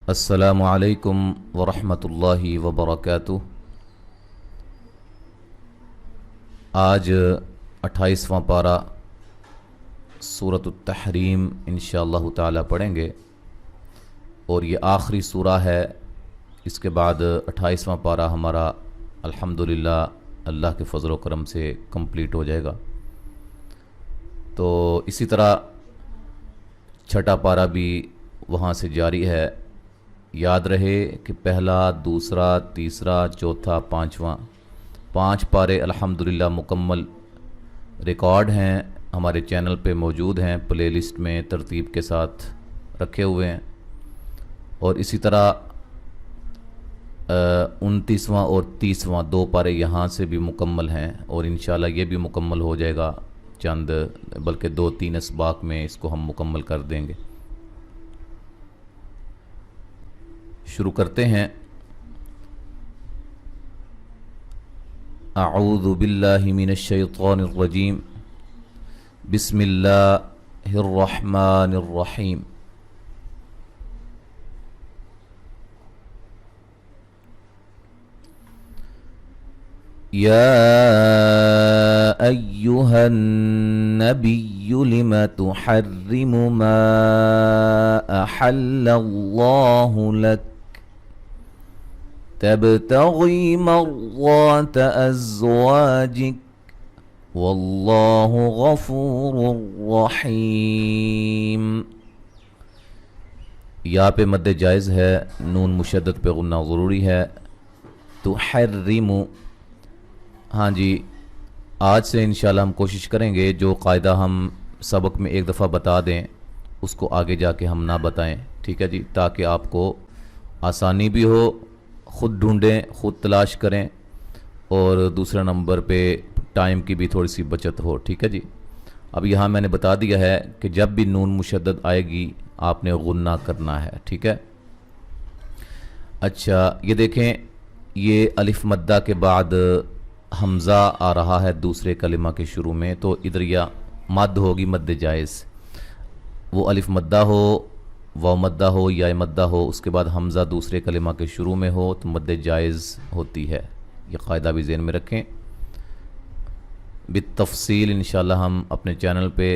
السلام علیکم ورحمۃ اللہ وبرکاتہ۔ آج 28واں پارہ سورۃ التحریم انشاءاللہ تعالی پڑھیں گے، اور یہ آخری سورہ ہے۔ اس کے بعد 28واں پارہ ہمارا الحمدللہ اللہ کے فضل و کرم سے کمپلیٹ ہو جائے گا۔ تو اسی طرح چھٹا پارہ بھی وہاں سے جاری ہے۔ یاد رہے کہ پہلا، دوسرا، تیسرا، چوتھا، پانچواں، 5 پارے الحمدللہ مکمل ریکارڈ ہیں، ہمارے چینل پہ موجود ہیں، پلے لسٹ میں ترتیب کے ساتھ رکھے ہوئے ہیں۔ اور اسی طرح 29واں اور 30واں 2 پارے یہاں سے بھی مکمل ہیں، اور انشاءاللہ یہ بھی مکمل ہو جائے گا چند بلکہ 2-3 اسباق میں اس کو ہم مکمل کر دیں گے۔ شروع کرتے ہیں۔ اعوذ باللہ من الشیطان الرجیم، بسم اللہ الرحمن الرحیم۔ یا ایہا النبی لم تحرم ما احل اللہ لک تبتغی مرضات ازواجک واللہ غفور رحیم۔ یا پہ مد جائز ہے، نون مشدد پہ غنہ ضروری ہے۔ تحرم، ہاں جی، آج سے انشاءاللہ ہم کوشش کریں گے جو قاعدہ ہم سبق میں ایک دفعہ بتا دیں اس کو آگے جا کے ہم نہ بتائیں، ٹھیک ہے جی، تاکہ آپ کو آسانی بھی ہو، خود ڈھونڈیں، خود تلاش کریں، اور دوسرے نمبر پہ ٹائم کی بھی تھوڑی سی بچت ہو، ٹھیک ہے جی۔ اب یہاں میں نے بتا دیا ہے کہ جب بھی نون مشدد آئے گی آپ نے غنہ کرنا ہے، ٹھیک ہے۔ اچھا، یہ دیکھیں، یہ الف مدہ کے بعد حمزہ آ رہا ہے دوسرے کلمہ کے شروع میں، تو ادھر یا مد ہوگی مد جائز، وہ الف مدہ ہو، واو مدہ ہو یا مدہ ہو، اس کے بعد حمزہ دوسرے کلمہ کے شروع میں ہو تو مد جائز ہوتی ہے۔ یہ قاعدہ بھی ذہن میں رکھیں۔ بالتفصیل انشاءاللہ ہم اپنے چینل پہ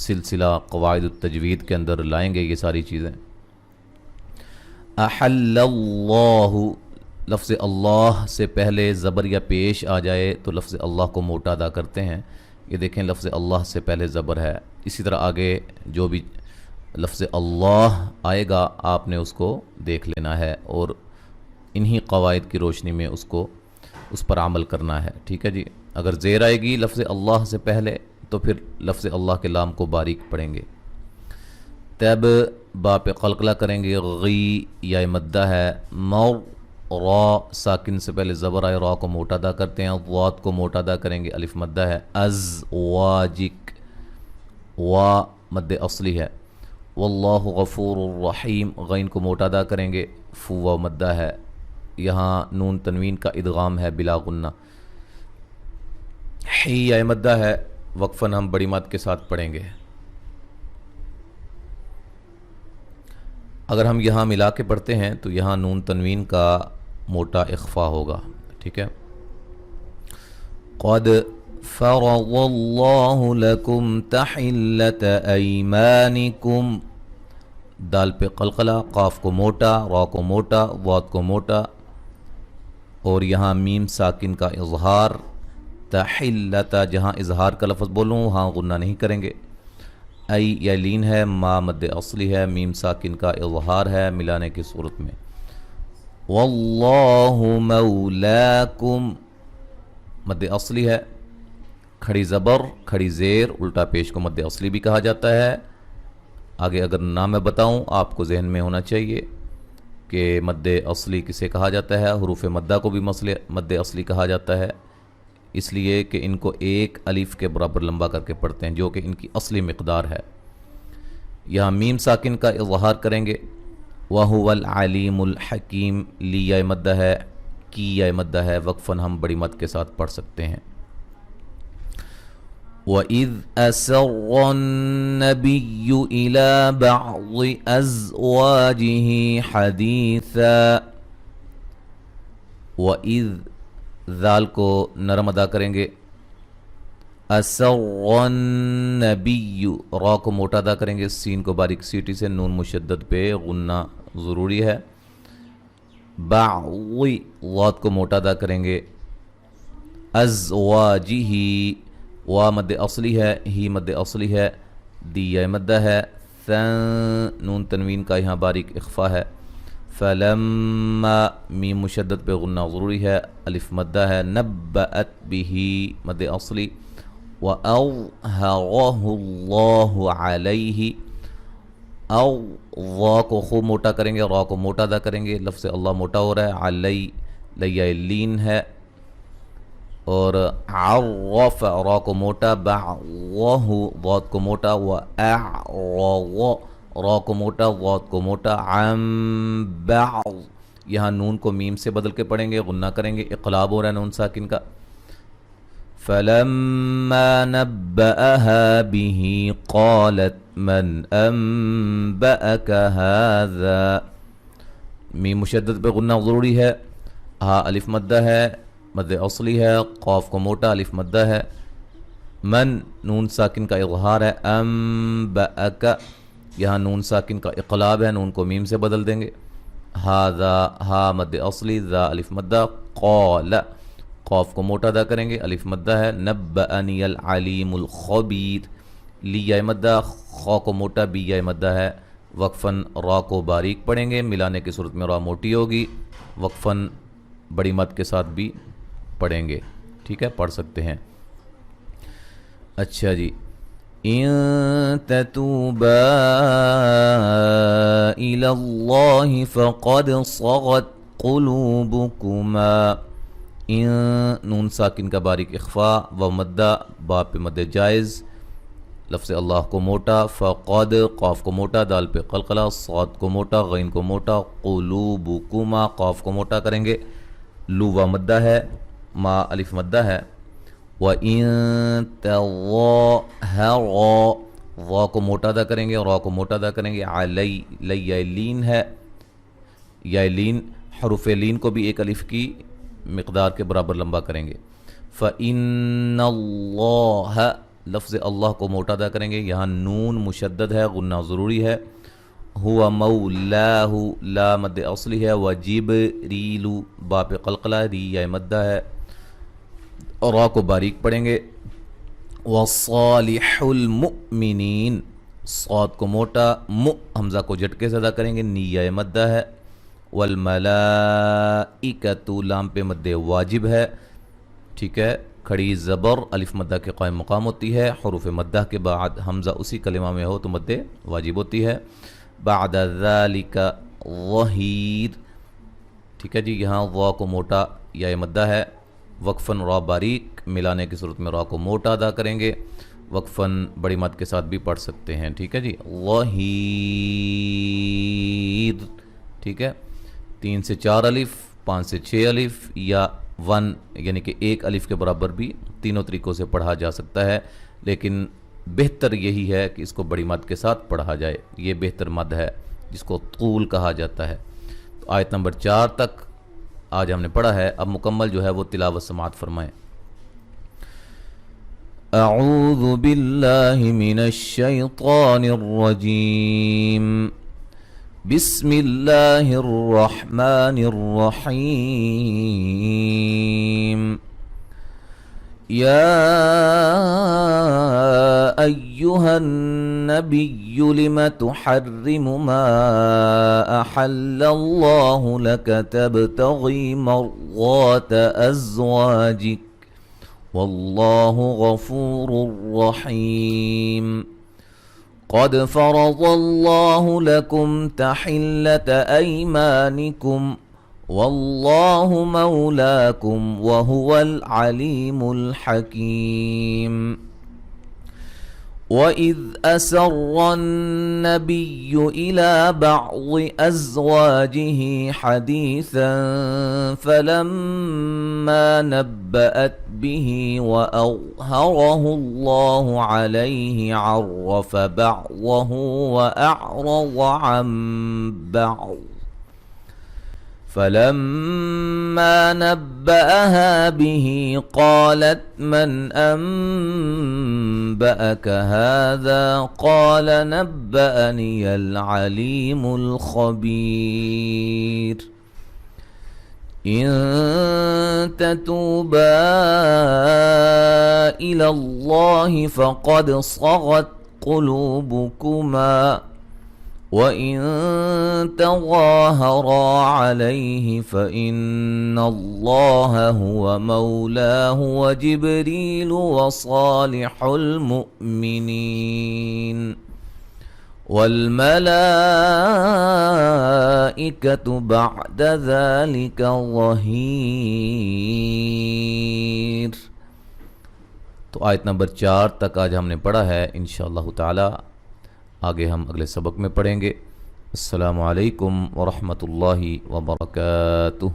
سلسلہ قواعد التجوید کے اندر لائیں گے یہ ساری چیزیں۔ احل اللہ، لفظ اللہ سے پہلے زبر یا پیش آ جائے تو لفظ اللہ کو موٹا ادا کرتے ہیں۔ یہ دیکھیں، لفظ اللہ سے پہلے زبر ہے۔ اسی طرح آگے جو بھی لفظ اللہ آئے گا آپ نے اس کو دیکھ لینا ہے، اور انہی قواعد کی روشنی میں اس پر عمل کرنا ہے، ٹھیک ہے جی۔ اگر زیر آئے گی لفظ اللہ سے پہلے تو پھر لفظ اللہ کے لام کو باریک پڑھیں گے۔ تب با پہ قلقلہ کریں گے، غی یا مدہ ہے، مور را ساکن سے پہلے زبر آئے، را کو موٹا ادا کرتے ہیں، ضاد کو موٹا ادا کریں گے، الف مدہ ہے، ازواجک، وا مد اصلی ہے، واللہ غفور الرحیم، غین کو موٹا ادا کریں گے، فو مدہ ہے، یہاں نون تنوین کا ادغام ہے بلا غنہ، حی یا مدہ ہے، وقفاً ہم بڑی مد کے ساتھ پڑھیں گے۔ اگر ہم یہاں ملا کے پڑھتے ہیں تو یہاں نون تنوین کا موٹا اخفا ہوگا، ٹھیک ہے۔ قد فرض اللہ لکم تحلۃ ایمانکم، دال پہ قلقلہ، قاف کو موٹا، را کو موٹا، ضاد کو موٹا، اور یہاں میم ساکن کا اظہار، تحلۃ جہاں اظہار کا لفظ بولوں وہاں غنہ نہیں کریں گے، ای یا لین ہے، ما مد اصلی ہے، میم ساکن کا اظہار ہے ملانے کی صورت میں، واللہ مولاکم مد اصلی ہے، کھڑی زبر، کھڑی زیر، الٹا پیش کو مد اصلی بھی کہا جاتا ہے۔ آگے اگر نہ میں بتاؤں آپ کو ذہن میں ہونا چاہیے کہ مد اصلی کسے کہا جاتا ہے، حروف مدہ کو بھی مد اصلی کہا جاتا ہے، اس لیے کہ ان کو ایک الف کے برابر لمبا کر کے پڑھتے ہیں جو کہ ان کی اصلی مقدار ہے۔ یہاں میم ساکن کا اظہار کریں گے، وَهُوَ الْعَلِيمُ الْحَكِيمُ، لی یا مدہ ہے، کی یا مدہ ہے، وقفاً ہم بڑی مد کے ساتھ پڑھ سکتے ہیں۔ وَإِذْ أَسَرَّ النَّبِيُّ إِلَى بَعْضِ أَزْوَاجِهِ حَدِيثًا. وَإِذْ ذال کو نرم ادا کریں گے. أَسَرَّ النَّبِيُّ را کو موٹا ادا کریں گے. سین کو باریک سیٹی سے نون مشدد پہ غنہ ضروری ہے. بعض ضاد کو موٹا ادا کریں گے. ازواجہ وا مد اصلی ہے, ہی مد اصلی ہے, دیہ مدہ ہے. نون تنوین کا یہاں باریک اخفا ہے. فلما میم مشدد پہ غنہ ضروری ہے. الف مدہ ہے. نبأت بہ مد اصلی. وأظهره اللہ علیہ. او وا کو خوب موٹا کریں گے, را کو موٹا ادا کریں گے. لفظ اللہ موٹا ہو رہا ہے. علی لیہ لین ہے. اور عرف را کو موٹا. بعضہ ضاد کو موٹا. وأعرض را کو موٹا, ضاد کو موٹا. عن بعض یہاں نون کو میم سے بدل کے پڑھیں گے, غنہ کریں گے. اقلاب ہو رہا ہے نون ساکن کا. فلما نبأها به قالت من أنبأك هذا. میم مشدد پہ غنہ ضروری ہے. ہاں الف مدہ ہے, مد اصلی ہے. قاف کو موٹا, الف مدہ ہے. من نون ساکن کا اظہار ہے. انبأک یہاں نون ساکن کا اقلاب ہے, نون کو میم سے بدل دیں گے. ھذا ہا مد اصلی, ذا الف مدہ. قال قاف کو موٹا ادا کریں گے, الف مدہ ہے. نبأنی العلیم الخبیر. لیہ مدہ, خا کو موٹا, بیہ مدہ ہے. وقفاً را کو باریک پڑھیں گے, ملانے کی صورت میں را موٹی ہوگی. وقفاً بڑی مد کے ساتھ بھی پڑھیں گے. ٹھیک ہے, پڑھ سکتے ہیں. اچھا جی. ان تتوبا الی اللہ فقد صغت قلوبکما. ان نون ساکن کا باریک اخفا. و مدہ با پہ مد جائز. لفظ اللہ کو موٹا. فقد قاف کو موٹا, دال پہ قلقلہ. صاد کو موٹا, غین کو موٹا. قلوبکما قاف کو موٹا کریں گے. لو و مدہ ہے, ما الف مدہ ہے. وَإِن تَظَاهَرَ وا کو موٹا ادا کریں گے, را کو موٹا ادا کریں گے. علی لیہ لین ہے. یا لین حروف لین کو بھی ایک الف کی مقدار کے برابر لمبا کریں گے. فَإِنَّ اللَّهَ لفظ اللہ کو موٹا ادا کریں گے. یہاں نون مشدد ہے, غنہ ضروری ہے. هو مولاہ لا مد اصلی ہے. وجبریل با پہ قلقلہ, ری یا مدہ ہے. را کو باریک پڑھیں گے. وصالح المؤمنین صاد کو موٹا, حمزہ کو جھٹکے سے ادا کریں گے, نیہ مدہ ہے. والملائکۃ لام پہ مد واجب ہے. ٹھیک ہے, کھڑی زبر الف مدہ کے قائم مقام ہوتی ہے. حروف مدہ کے بعد حمزہ اسی کلمہ میں ہو تو مد واجب ہوتی ہے. بعد ذالک ظہیر. ٹھیک ہے جی. یہاں وا کو موٹا یا مدہ ہے. وقفاً را باریک, ملانے کی صورت میں را کو موٹا ادا کریں گے. وقفاً بڑی مد کے ساتھ بھی پڑھ سکتے ہیں. ٹھیک ہے جی. ظہیر. ٹھیک ہے. 3 سے 4 الف, 5 سے 6 الف, یا 1 یعنی کہ 1 الف کے برابر بھی تینوں طریقوں سے پڑھا جا سکتا ہے. لیکن بہتر یہی ہے کہ اس کو بڑی مد کے ساتھ پڑھا جائے. یہ بہتر مد ہے جس کو طول کہا جاتا ہے. تو آیت نمبر 4 تک آج ہم نے پڑھا ہے. اب مکمل جو ہے وہ تلاوت سماعت فرمائیں. اعوذ باللہ من الشیطان الرجیم. بسم اللہ الرحمن الرحیم. یا ایہا النبی لم تحرم ما احل اللہ لک تبتغی مرضات ازواجک واللہ غفور رحیم. قد فرض اللہ لکم تحلة ایمانکم واللہ مولاکم وہو العلیم الحکیم. وَإِذْ أَسَرَّ النَّبِيُّ إِلَى بَعْضِ أَزْوَاجِهِ حَدِيثًا فَلَمَّا نَبَّأَتْ بِهِ وَأَظْهَرَهُ اللَّهُ عَلَيْهِ عَرَّفَ بَعْضَهُ وَأَعْرَضَ عَنْ بَعْضٍ فلما نبأها به قالت من أنبأك هذا قال نبأني العليم الخبير إن تتوبا إلى الله فقد صغت قلوبكما وَإِن تَظَاهَرَا عَلَيْهِ فَإِنَّ اللَّهَ هُوَ مَوْلَاهُ وَجِبْرِيلُ وَصَالِحُ الْمُؤْمِنِينَ وَالْمَلَائِكَةُ بَعْدَ ذَلِكَ ظَهِيرٌ۔ تو آیت نمبر 4 تک آج ہم نے پڑھا ہے، انشاءاللہ تعالی آگے ہم اگلے سبق میں پڑھیں گے۔ السلام علیکم ورحمۃ اللہ وبرکاتہ۔